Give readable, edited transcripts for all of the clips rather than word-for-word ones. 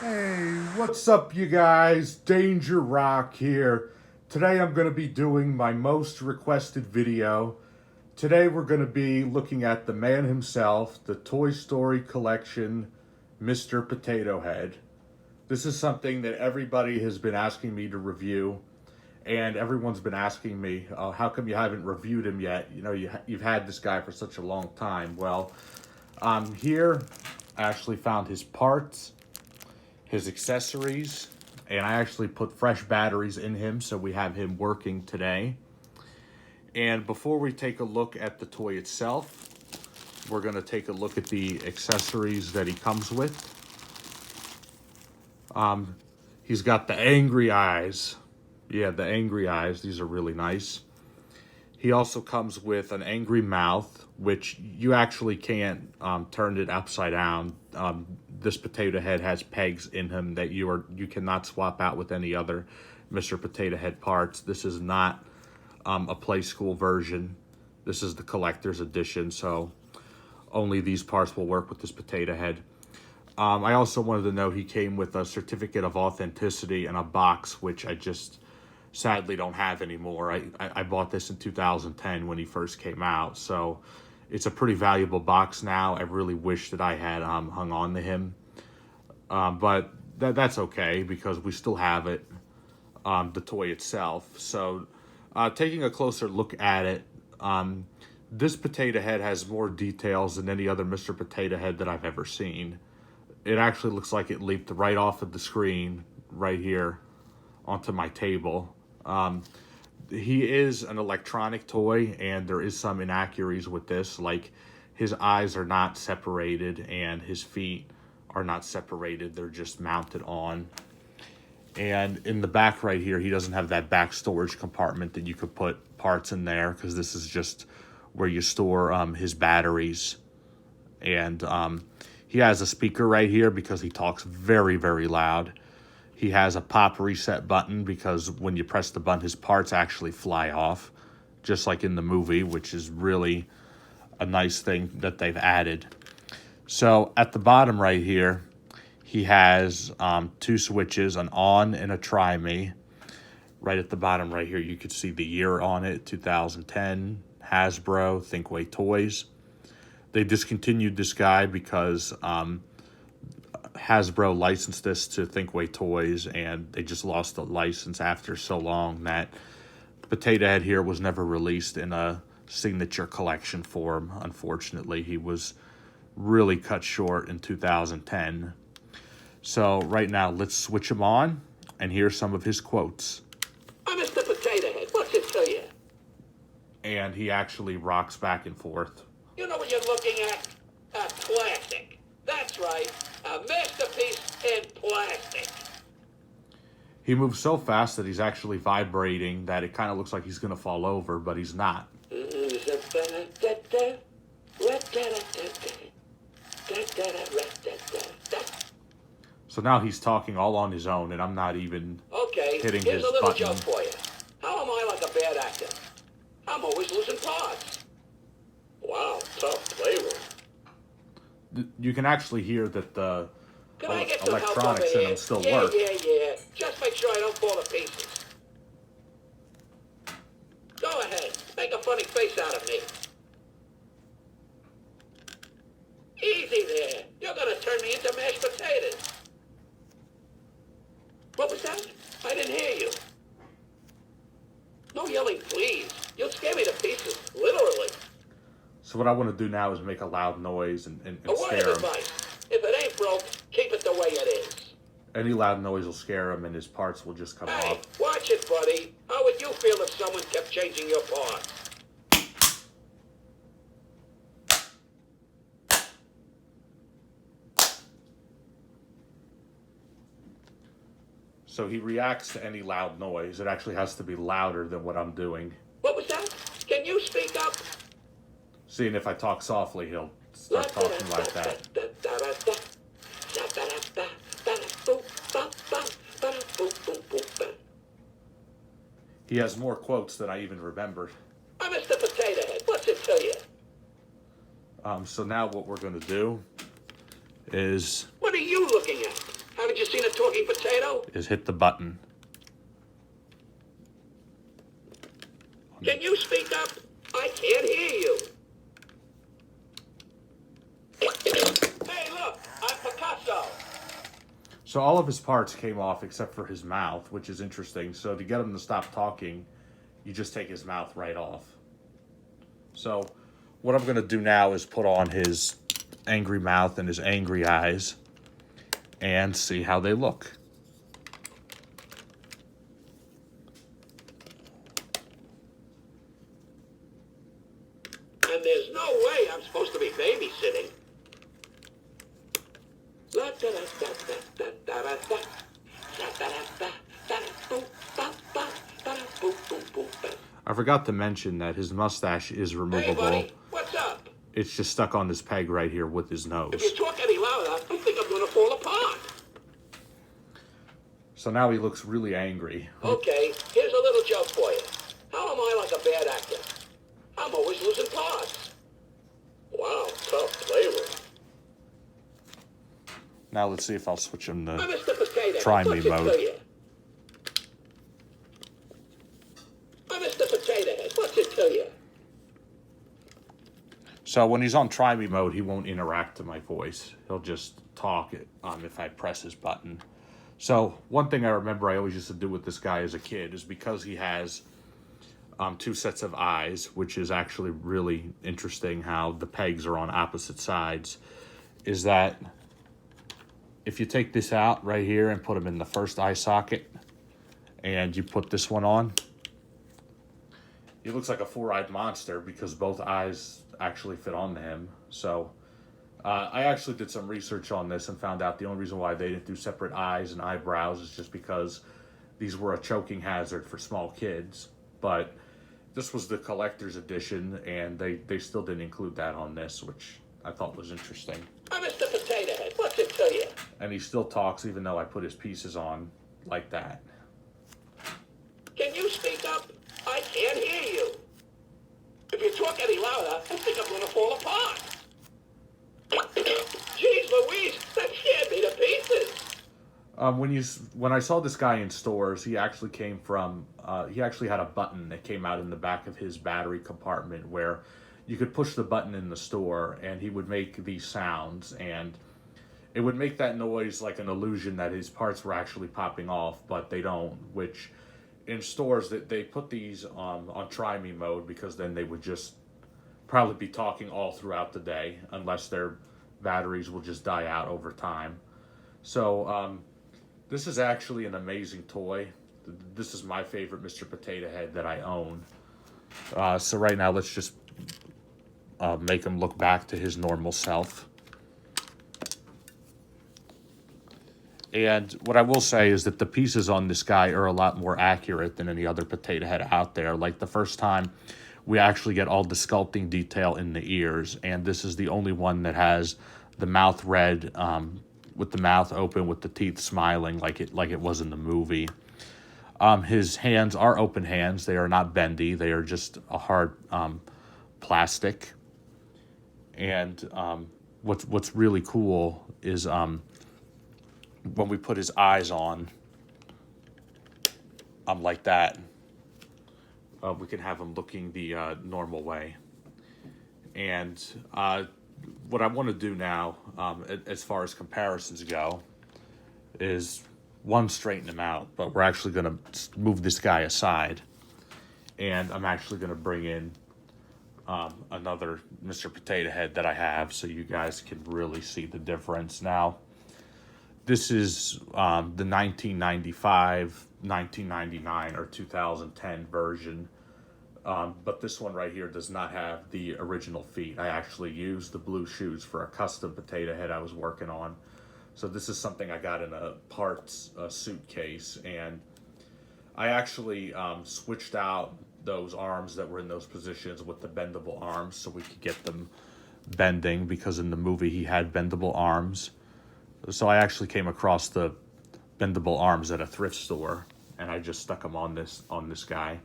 Hey, what's up, you guys? Danger Rock here. Today I'm going to be doing my most requested video. Today we're going to be looking at the man himself, the Toy Story collection, Mr. Potato Head. This is something that everybody has been asking me to review, and everyone's been asking me, how come you haven't reviewed him yet? You know, you've had this guy for such a long time. Well, here I actually found his parts, his accessories, and I actually put fresh batteries in him, so we have him working today. And before we take a look at the toy itself, we're going to take a look at the accessories that he comes with. He's got the angry eyes. Yeah, the angry eyes. These are really nice. He also comes with an angry mouth, which you actually can't turn it upside down. This potato head has pegs in him that you cannot swap out with any other Mr. Potato Head parts. This is not a play school version. This is the collector's edition, so only these parts will work with this potato head. I also wanted to note he came with a certificate of authenticity and a box, which I just sadly don't have anymore. I bought this in 2010 when he first came out, so it's a pretty valuable box now. I really wish that I had hung on to him, but that's okay because we still have it, the toy itself. So taking a closer look at it, this potato head has more details than any other Mr. Potato Head that I've ever seen. It actually looks like it leaped right off of the screen right here onto my table. He is an electronic toy, and there is some inaccuracies with this, like his eyes are not separated and his feet are not separated. They're just mounted on. And in the back right here, he doesn't have that back storage compartment that you could put parts in there, because this is just where you store his batteries. And he has a speaker right here because he talks very, very loud. He has a pop reset button because when you press the button, his parts actually fly off, just like in the movie, which is really a nice thing that they've added. So at the bottom right here, he has two switches, an on and a try me. Right at the bottom right here, you could see the year on it, 2010, Hasbro, Thinkway Toys. They discontinued this guy because Hasbro licensed this to Thinkway Toys, and they just lost the license after so long that Potato Head here was never released in a signature collection form. Unfortunately, he was really cut short in 2010. So right now, let's switch him on and hear some of his quotes. I'm Mr. Potato Head. What's it to you? And he actually rocks back and forth. You know what you're looking at? A classic. That's right. A masterpiece in plastic. He moves so fast that he's actually vibrating that it kind of looks like he's going to fall over, but he's not. So now he's talking all on his own, and I'm not even hitting here's his a little button. joke for you. How am I like a bad actor? I'm always losing parts. Wow, tough playroom. You can actually hear that the Can I get some help over electronics in here? him still Yeah, work. yeah. Just make sure I don't fall to pieces. Go ahead. Make a funny face out of me. Easy there. You're gonna turn me into mashed potatoes. What was that? I didn't hear you. No yelling, please. You'll scare me to pieces. Literally. So what I want to do now is make a loud noise and A word scare of him. advice. If it ain't broke, keep it the way it is. Any loud noise will scare him, and his parts will just come Hey, off. watch it, buddy. How would you feel if someone kept changing your parts? So he reacts to any loud noise. It actually has to be louder than what I'm doing. What was that? Can you speak up? Seeing if I talk softly, he'll start talking like that. He has more quotes than I even remembered. I'm Mr. Potato Head. What's it to you? So now what we're going to do is... What are you looking at? Haven't Haven't you seen a talking potato? is hit the button. Can you speak up? I can't hear you. Hey, look, I'm Picasso. So all of his parts came off except for his mouth, which is interesting. So to get him to stop talking, you just take his mouth right off. So what I'm going to do now is put on his angry mouth and his angry eyes and see how they look. And there's no way I'm supposed to be babysitting. I forgot to mention that his mustache is Hey, removable. buddy, what's up? It's just stuck on this peg right here with his nose. If you talk any louder, I think I'm gonna fall apart. So now he looks really angry. Okay, here's a little joke for you. How am I like a bad actor? I'm always losing parts. Wow, tough playroom. Now let's see if I'll switch him to Mr. Potato, Try what's me it mode. to you? Mr. Potato Head, what's it to you? So when he's on try me mode, he won't interact to my voice. He'll just talk if I press his button. So one thing I remember I always used to do with this guy as a kid is because he has two sets of eyes, which is actually really interesting how the pegs are on opposite sides, is that if you take this out right here and put him in the first eye socket and you put this one on, he looks like a four-eyed monster because both eyes actually fit onto him. So I actually did some research on this and found out the only reason why they didn't do separate eyes and eyebrows is just because these were a choking hazard for small kids. But this was the collector's edition, and they still didn't include that on this, which I thought was interesting. Mr. Potato Head, what's it to you? And he still talks even though I put his pieces on like that. Can you speak up? I can't hear you. If you talk any louder, I think I'm gonna fall apart. Jeez Louise, that scared me to pieces. When I saw this guy in stores, he actually came from he actually had a button that came out in the back of his battery compartment where you could push the button in the store and he would make these sounds, and it would make that noise like an illusion that his parts were actually popping off, but they don't, which in stores that they put these on try me mode because then they would just probably be talking all throughout the day unless their batteries will just die out over time. So this is actually an amazing toy. This is my favorite Mr. Potato Head that I own. So right now let's just make him look back to his normal self. And what I will say is that the pieces on this guy are a lot more accurate than any other Potato Head out there. Like the first time, we actually get all the sculpting detail in the ears, and this is the only one that has the mouth red, with the mouth open, with the teeth smiling like it was in the movie. His hands are open hands; they are not bendy; they are just a hard plastic. And what's really cool is when we put his eyes on, like that, we can have him looking the normal way. And what I want to do now, as far as comparisons go, is one, straighten him out, but we're actually going to move this guy aside, and I'm actually going to bring in another Mr. Potato Head that I have so you guys can really see the difference. Now, this is the 1995, 1999, or 2010 version. But this one right here does not have the original feet. I actually used the blue shoes for a custom Potato Head I was working on. So this is something I got in a parts suitcase. And I actually switched out those arms that were in those positions with the bendable arms so we could get them bending, because in the movie he had bendable arms. So I actually came across the bendable arms at a thrift store, and I just stuck them on this guy.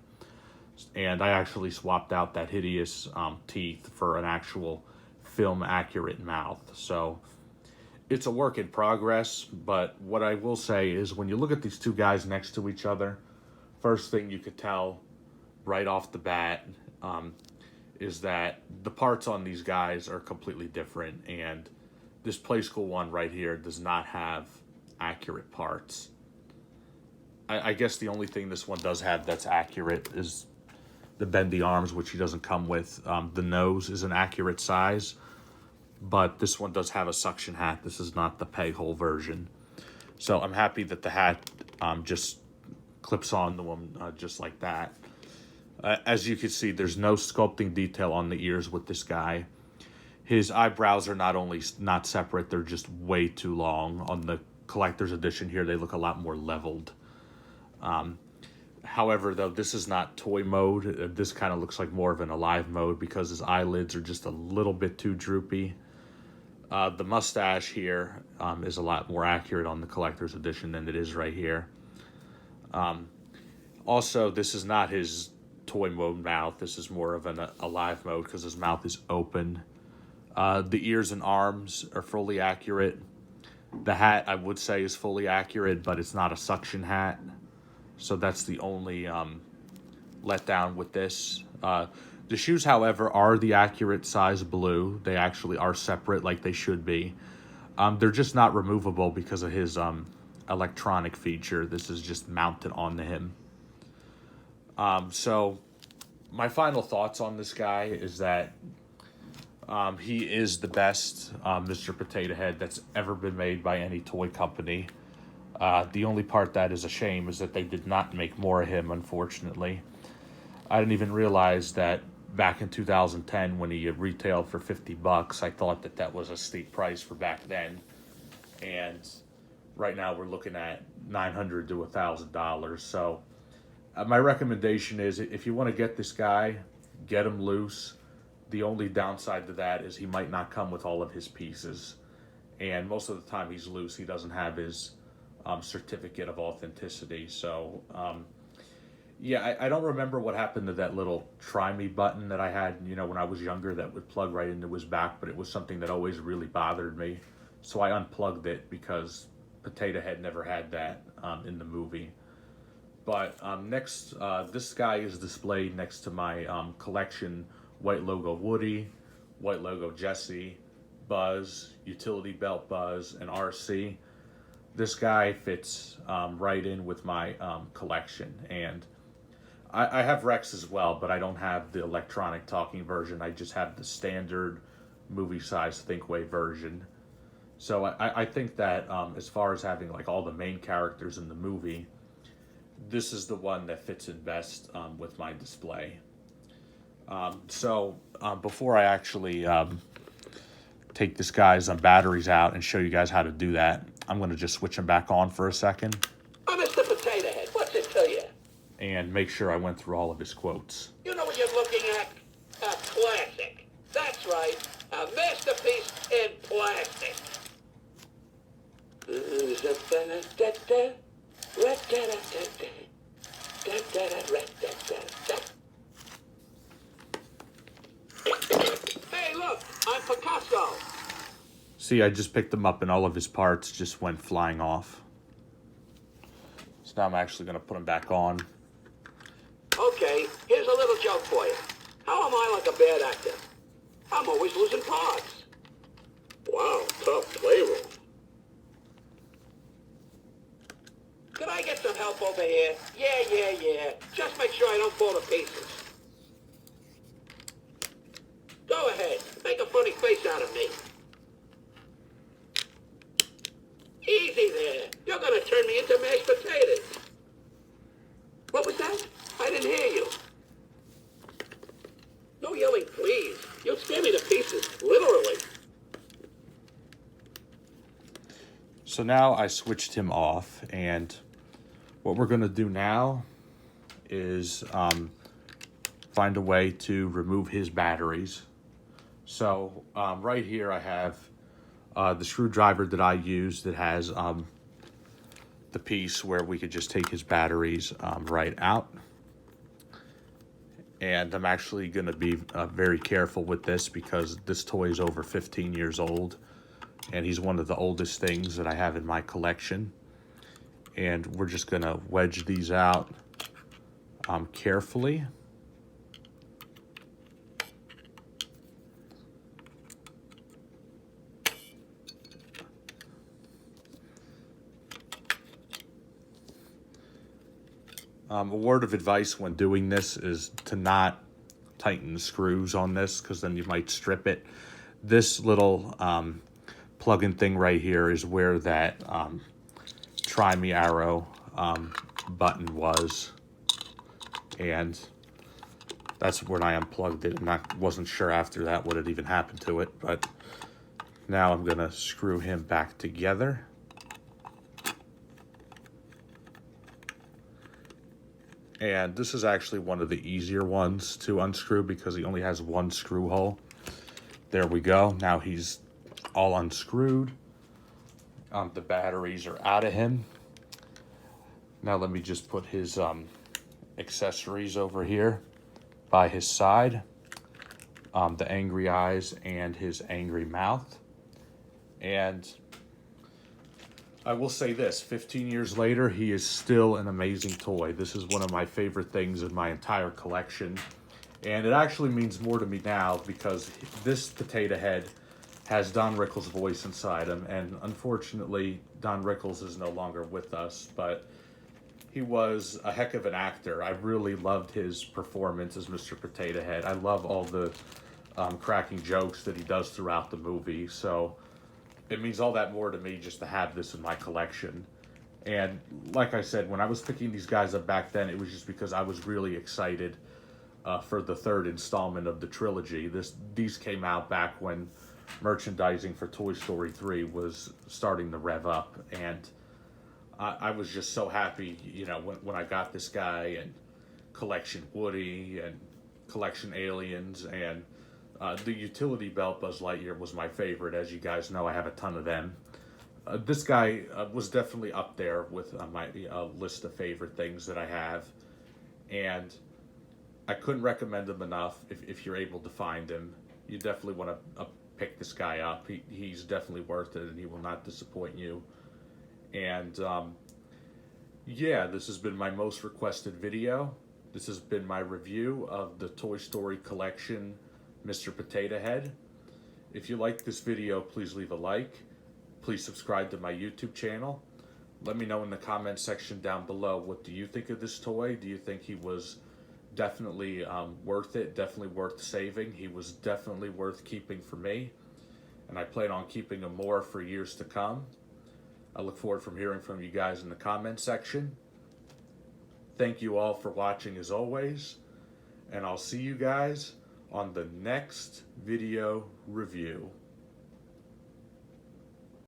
And I actually swapped out that hideous teeth for an actual film accurate mouth. So it's a work in progress, but what I will say is when you look at these two guys next to each other, first thing you could tell right off the bat is that the parts on these guys are completely different, and this Playskool one right here does not have accurate parts. I guess the only thing this one does have that's accurate is the bendy arms, which he doesn't come with. The nose is an accurate size, but this one does have a suction hat. This is not the peg hole version. So I'm happy that the hat just clips on the one just like that. As you can see, there's no sculpting detail on the ears with this guy. His eyebrows are not only not separate, they're just way too long. On the collector's edition here, they look a lot more leveled. However, though, this is not toy mode. This kind of looks like more of an alive mode because his eyelids are just a little bit too droopy. The mustache here is a lot more accurate on the collector's edition than it is right here. Also, this is not his toy mode mouth. This is more of an alive mode because his mouth is open. The ears and arms are fully accurate. The hat, I would say, is fully accurate, but it's not a suction hat. So that's the only letdown with this. The shoes, however, are the accurate size blue. They actually are separate like they should be. They're just not removable because of his electronic feature. This is just mounted onto him. So my final thoughts on this guy is that he is the best Mr. Potato Head that's ever been made by any toy company. The only part that is a shame is that they did not make more of him, unfortunately. I didn't even realize that back in 2010 when he retailed for $50, I thought that that was a steep price for back then. And right now we're looking at $900 to $1,000. So my recommendation is if you want to get this guy, get him loose. The only downside to that is he might not come with all of his pieces. And most of the time he's loose. He doesn't have his certificate of authenticity. So, yeah, I don't remember what happened to that little try me button that I had, when I was younger that would plug right into his back, but it was something that always really bothered me. So I unplugged it because Potato Head never had that in the movie. But next, this guy is displayed next to my collection: White Logo Woody, White Logo Jesse, Buzz, Utility Belt Buzz, and RC. This guy fits right in with my collection. And I have Rex as well, but I don't have the electronic talking version. I just have the standard movie size Thinkwave version. So I think that as far as having like all the main characters in the movie, this is the one that fits in best with my display. So before I actually take this guy's batteries out and show you guys how to do that, I'm going to just switch them back on for a second. Oh, Mr. Potato Head, what's it to you? And make sure I went through all of his quotes. You know what you're looking at? A classic. That's right. A masterpiece in plastic. Hey, look, I'm Picasso. See, I just picked him up and all of his parts just went flying off. So now I'm actually going to put him back on. Okay, here's a little joke for you. How am I like a bad actor? I'm always losing parts. Wow, tough playroom. Could I get some help over here? Yeah. Just make sure I don't fall to pieces. Go ahead, make a funny face out of me. Easy there. You're gonna turn me into mashed potatoes. What was that? I didn't hear you. No yelling, please. You'll scare me to pieces, literally. So now I switched him off, and what we're going to do now is find a way to remove his batteries. So right here I have the screwdriver that I use that has the piece where we could just take his batteries right out. And I'm actually going to be very careful with this because this toy is over 15 years old. and he's one of the oldest things that I have in my collection. And we're just gonna wedge these out carefully. A word of advice when doing this is to not tighten the screws on this, because then you might strip it. This little plug-in thing right here is where that Try Me Arrow button was, and that's when I unplugged it, and I wasn't sure after that what had even happened to it, but now I'm gonna screw him back together. And this is actually one of the easier ones to unscrew because he only has one screw hole. There we go. Now he's all unscrewed. The batteries are out of him. Now let me just put his accessories over here by his side. The angry eyes and his angry mouth. And I will say this, 15 years later, he is still an amazing toy. This is one of my favorite things in my entire collection. And it actually means more to me now because this Potato Head has Don Rickles' voice inside him. And unfortunately, Don Rickles is no longer with us, but he was a heck of an actor. I really loved his performance as Mr. Potato Head. I love all the cracking jokes that he does throughout the movie. So it means all that more to me just to have this in my collection. And like I said, when I was picking these guys up back then, it was just because I was really excited for the third installment of the trilogy. These came out back when merchandising for Toy Story 3 was starting to rev up. And I was just so happy, you know, when I got this guy, and Collection Woody and Collection Aliens, and the utility belt Buzz Lightyear was my favorite. As you guys know, I have a ton of them. This guy was definitely up there with my list of favorite things that I have. And I couldn't recommend him enough. If you're able to find him, you definitely want to pick this guy up. He's definitely worth it, and he will not disappoint you. And yeah, this has been my most requested video. This has been my review of the Toy Story collection, Mr. Potato Head. If you like this video, please leave a like. Please subscribe to my YouTube channel. Let me know in the comment section down below, what do you think of this toy? Do you think he was definitely worth it, definitely worth saving? He was definitely worth keeping for me, and I plan on keeping him more for years to come. I look forward from hearing from you guys in the comment section. Thank you all for watching as always, and I'll see you guys on the next video review.